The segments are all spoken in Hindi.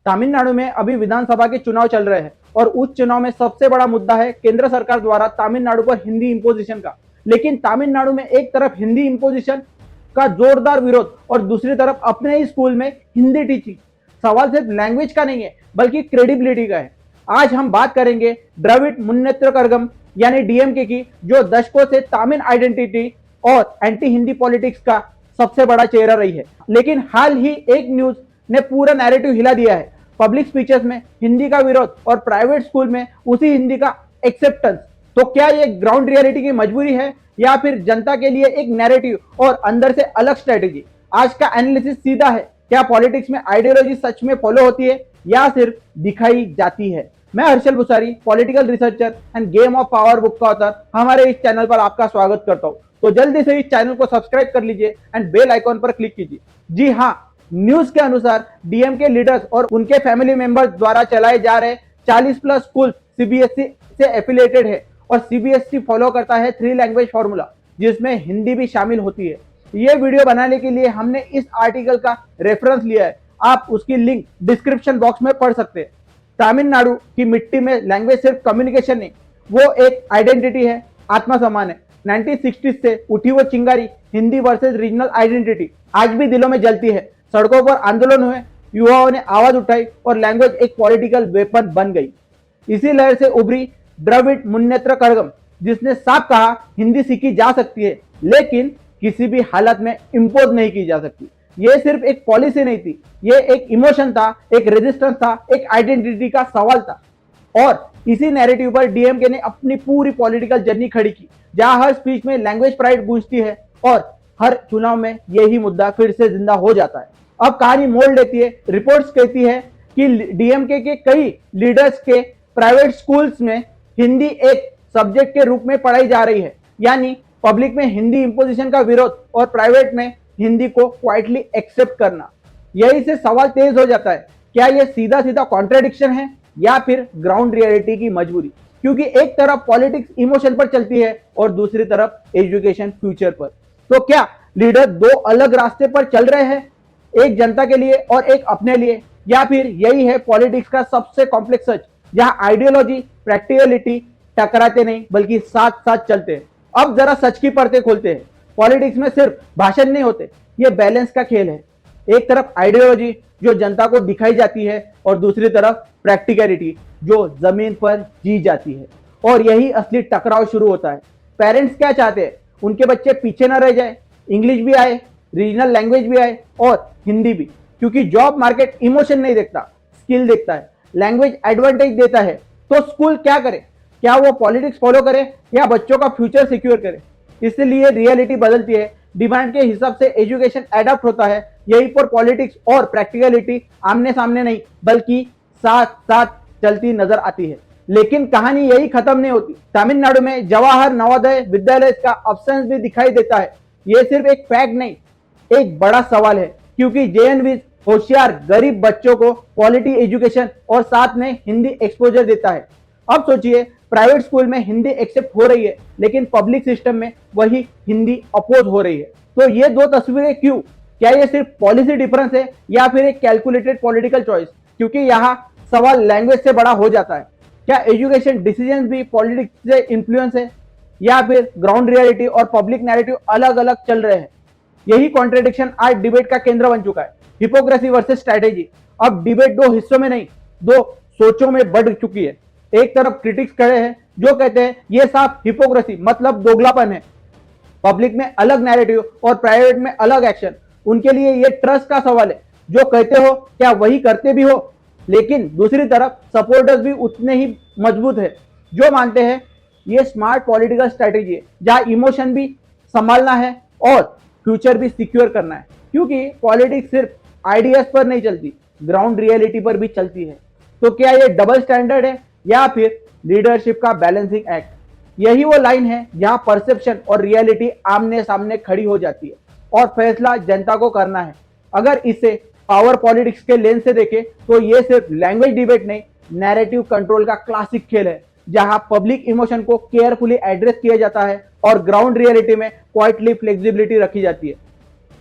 तमिलनाडु में अभी विधानसभा के चुनाव चल रहे हैं और उस चुनाव में सबसे बड़ा मुद्दा है केंद्र सरकार द्वारा तमिलनाडु पर हिंदी इंपोजिशन का। लेकिन तमिलनाडु में एक तरफ हिंदी इंपोजिशन का जोरदार विरोध और दूसरी तरफ अपने ही स्कूल में हिंदी टीचिंग। सवाल सिर्फ लैंग्वेज का नहीं है बल्कि क्रेडिबिलिटी का है। आज हम बात करेंगे द्रविड़ मुन्नेत्र कड़गम यानी डीएमके की, जो दशकों से तमिल आइडेंटिटी और एंटी हिंदी पॉलिटिक्स का सबसे बड़ा चेहरा रही है। लेकिन हाल ही एक न्यूज ने पूरा नैरेटिव हिला दिया है। पब्लिक स्पीचेस में हिंदी का विरोध और प्राइवेट स्कूल में उसी हिंदी का एक्सेप्टेंस। तो क्या ये ग्राउंड रियलिटी की मजबूरी है या फिर जनता के लिए एक नैरेटिव और अंदर से अलग स्ट्रेटेजी? आज का एनालिसिस सीधा है, क्या पॉलिटिक्स में आइडियोलॉजी सच में फॉलो होती है या सिर्फ दिखाई जाती है? मैं Harshal Bhusari, political researcher end game of power book का ऑथर, हमारे इस चैनल पर आपका स्वागत करता हूं। तो जल्दी से इस चैनल को सब्सक्राइब कर लीजिए एंड बेल आइकॉन पर क्लिक कीजिए। जी हाँ, न्यूज के अनुसार डीएमके लीडर्स और उनके फैमिली मेंबर्स द्वारा चलाए जा रहे 40 प्लस स्कूल सीबीएसई से एफिलिएटेड है और सीबीएसई फॉलो करता है 3 लैंग्वेज फॉर्मूला, जिसमें हिंदी भी शामिल होती है। ये वीडियो बनाने के लिए हमने इस आर्टिकल का रेफरेंस लिया है, आप उसकी लिंक डिस्क्रिप्शन बॉक्स में पढ़ सकते हैं। तमिलनाडु की मिट्टी में लैंग्वेज सिर्फ कम्युनिकेशन नहीं, वो एक आइडेंटिटी है, आत्मसम्मान है। 1960 से उठी वो चिंगारी, हिंदी वर्सेस रीजनल आइडेंटिटी, आज भी दिलों में जलती है। सड़कों पर आंदोलन हुए, युवाओं ने आवाज उठाई और लैंग्वेज एक पॉलिटिकल वेपन बन गई। इसी लहर से उभरी द्रविड़ मुन्नेत्र कड़गम, जिसने साफ कहा हिंदी सीखी जा सकती है लेकिन किसी भी हालत में इंपोज नहीं की जा सकती। ये सिर्फ एक पॉलिसी नहीं थी, ये एक इमोशन था, एक रेजिस्टेंस था, एक आइडेंटिटी का सवाल था। और इसी नैरेटिव पर डीएमके ने अपनी पूरी पॉलिटिकल जर्नी खड़ी की, जहां हर स्पीच में लैंग्वेज प्राइड गूंजती है और हर चुनाव में यही मुद्दा फिर से जिंदा हो जाता है। अब कहानी मोड़ लेती है। रिपोर्ट्स कहती है कि डीएमके के कई लीडर्स के प्राइवेट स्कूल्स में हिंदी एक सब्जेक्ट के रूप में पढ़ाई जा रही है, यानी पब्लिक में हिंदी इंपोजिशन का विरोध और प्राइवेट में हिंदी को क्वाइटली एक्सेप्ट करना। यही से सवाल तेज हो जाता है, क्या यह सीधा सीधा कॉन्ट्रडिक्शन है या फिर ग्राउंड रियलिटी की मजबूरी? क्योंकि एक तरफ पॉलिटिक्स इमोशन पर चलती है और दूसरी तरफ एजुकेशन फ्यूचर पर। तो क्या लीडर दो अलग रास्ते पर चल रहे हैं, एक जनता के लिए और एक अपने लिए? या फिर यही है पॉलिटिक्स का सबसे कॉम्प्लेक्स सच, जहां आइडियोलॉजी प्रैक्टिकलिटी टकराते नहीं बल्कि साथ साथ चलते हैं। अब जरा सच की परतें खोलते हैं। पॉलिटिक्स में सिर्फ भाषण नहीं होते, ये बैलेंस का खेल है। एक तरफ आइडियोलॉजी जो जनता को दिखाई जाती है और दूसरी तरफ प्रैक्टिकलिटी जो जमीन पर जी जाती है। और यही असली टकराव शुरू होता है। पेरेंट्स क्या चाहते हैं? उनके बच्चे पीछे ना रह जाए, इंग्लिश भी आए, रीजनल लैंग्वेज भी आए और हिंदी भी। क्योंकि जॉब मार्केट इमोशन नहीं देखता, स्किल देखता है। लैंग्वेज एडवांटेज देता है, तो स्कूल क्या करे? क्या वो पॉलिटिक्स फॉलो करे या बच्चों का फ्यूचर सिक्योर करे? इसलिए रियलिटी बदलती है, डिमांड के हिसाब से एजुकेशन एडप्ट होता है। यही पर पॉलिटिक्स और प्रैक्टिकलिटी आमने सामने नहीं बल्कि साथ साथ चलती नजर आती है। लेकिन कहानी यही खत्म नहीं होती। तमिलनाडु में जवाहर नवोदय विद्यालय का अब्सेंस भी दिखाई देता है। यह सिर्फ एक फैक्ट नहीं, एक बड़ा सवाल है, क्योंकि जेएनवी होशियार गरीब बच्चों को क्वालिटी एजुकेशन और साथ में हिंदी एक्सपोजर देता है। अब सोचिए, प्राइवेट स्कूल में हिंदी एक्सेप्ट हो रही है लेकिन पब्लिक सिस्टम में वही हिंदी अपोज हो रही है। तो ये दो तस्वीरें क्यों? क्या ये सिर्फ पॉलिसी डिफरेंस है या फिर एक कैलकुलेटेड पॉलिटिकल चॉइस? क्योंकि यहाँ सवाल लैंग्वेज से बड़ा हो जाता है। क्या एजुकेशन डिसीजन भी पॉलिटिक्स से इन्फ्लुएंस है या फिर ग्राउंड रियलिटी और पब्लिक नैरेटिव अलग अलग चल रहे हैं? यही कॉन्ट्रडिक्शन आज डिबेट का केंद्र बन चुका है। Hypocrisy versus strategy. अब डिबेट दो हिस्सों में नहीं, दो सोचों में बढ़ चुकी है। एक तरफ क्रिटिक्स खड़े हैं जो कहते हैं ये साफ हिपोक्रेसी मतलब दोगलापन है, पब्लिक में अलग नैरेटिव और प्राइवेट में अलग एक्शन। उनके लिए ये ट्रस्ट का सवाल है, जो कहते हो क्या वही करते भी हो? लेकिन दूसरी तरफ सपोर्टर्स भी उतने ही मजबूत है, जो मानते हैं ये स्मार्ट पॉलिटिकल स्ट्रैटेजी है, जहां इमोशन भी संभालना है और फ्यूचर भी सिक्योर करना है। क्योंकि पॉलिटिक्स सिर्फ आइडियाज पर नहीं चलती, ग्राउंड रियलिटी पर भी चलती है। तो क्या ये डबल स्टैंडर्ड है या फिर लीडरशिप का बैलेंसिंग एक्ट? यही वो लाइन है जहां परसेप्शन और रियलिटी आमने सामने खड़ी हो जाती है और फैसला जनता को करना है। अगर इसे पावर पॉलिटिक्स के लेंस से देखें तो ये सिर्फ लैंग्वेज डिबेट नहीं, नैरेटिव कंट्रोल का क्लासिक खेल है, जहां पब्लिक इमोशन को केयरफुली एड्रेस किया जाता है और ग्राउंड रियलिटी में क्वाइटली फ्लेक्सिबिलिटी रखी जाती है।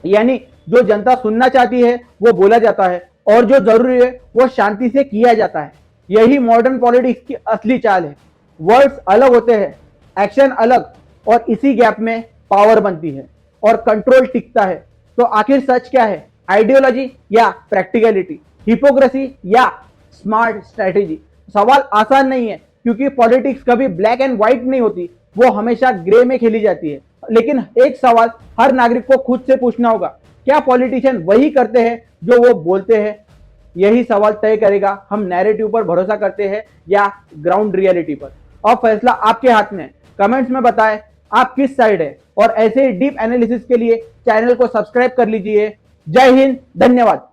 यानी जो जनता सुनना चाहती है वो बोला जाता है और जो जरूरी है वो शांति से किया जाता है। यही मॉडर्न पॉलिटिक्स की असली चाल है। वर्ड्स अलग होते हैं, एक्शन अलग, और इसी गैप में पावर बनती है और कंट्रोल टिकता है। तो आखिर सच क्या है, आइडियोलॉजी या प्रैक्टिकलिटी, हिपोक्रेसी या स्मार्ट स्ट्रैटेजी? सवाल आसान नहीं है, क्योंकि पॉलिटिक्स कभी ब्लैक एंड व्हाइट नहीं होती, वो हमेशा ग्रे में खेली जाती है। लेकिन एक सवाल हर नागरिक को खुद से पूछना होगा, क्या पॉलिटिशियन वही करते हैं जो वो बोलते हैं? यही सवाल तय करेगा हम नैरेटिव पर भरोसा करते हैं या ग्राउंड रियलिटी पर। अब फैसला आपके हाथ में है। कमेंट्स में बताएं आप किस साइड है, और ऐसे ही डीप एनालिसिस के लिए चैनल को सब्सक्राइब कर लीजिए। जय हिंद, धन्यवाद।